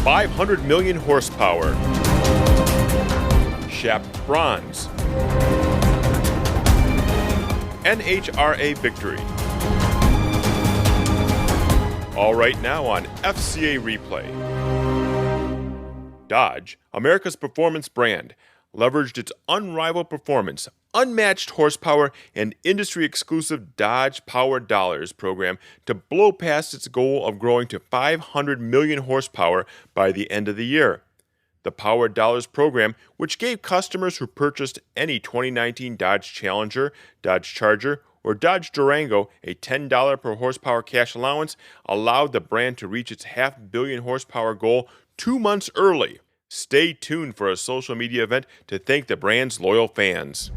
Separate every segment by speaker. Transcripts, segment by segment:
Speaker 1: 500 million horsepower. Shaft bronze. NHRA victory. All right now on FCA Replay. Dodge, America's performance brand, leveraged its unrivaled performance, unmatched horsepower, and industry-exclusive Dodge Power Dollars program to blow past its goal of growing to 500 million horsepower by the end of the year. The Power Dollars program, which gave customers who purchased any 2019 Dodge Challenger, Dodge Charger, or Dodge Durango a $10 per horsepower cash allowance, allowed the brand to reach its 500 million horsepower goal 2 months early. Stay tuned for a social media event to thank the brand's loyal fans.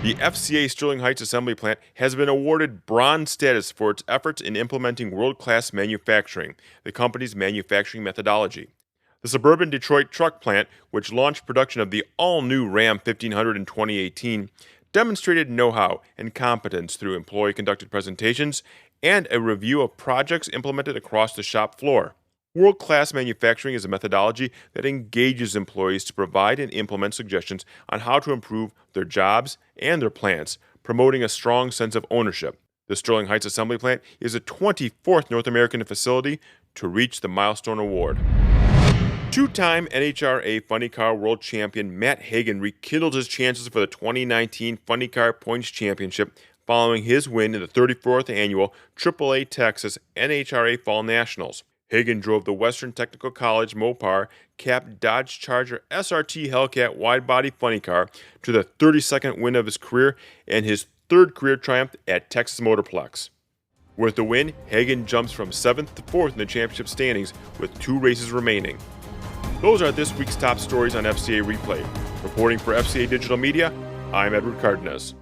Speaker 1: The FCA Sterling Heights Assembly Plant has been awarded bronze status for its efforts in implementing world-class manufacturing, the company's manufacturing methodology. The suburban Detroit truck plant, which launched production of the all-new Ram 1500 in 2018, demonstrated know-how and competence through employee-conducted presentations and a review of projects implemented across the shop floor. World-class manufacturing is a methodology that engages employees to provide and implement suggestions on how to improve their jobs and their plants, promoting a strong sense of ownership. The Sterling Heights Assembly Plant is the 24th North American facility to reach the milestone award. Two-time NHRA Funny Car World Champion Matt Hagan rekindled his chances for the 2019 Funny Car Points Championship following his win in the 34th annual AAA Texas NHRA Fall Nationals. Hagan drove the Western Technical College Mopar capped Dodge Charger SRT Hellcat wide-body funny car to the 32nd win of his career and his third career triumph at Texas Motorplex. With the win, Hagan jumps from 7th to 4th in the championship standings with 2 races remaining. Those are this week's top stories on FCA Replay. Reporting for FCA Digital Media, I'm Edward Cardenas.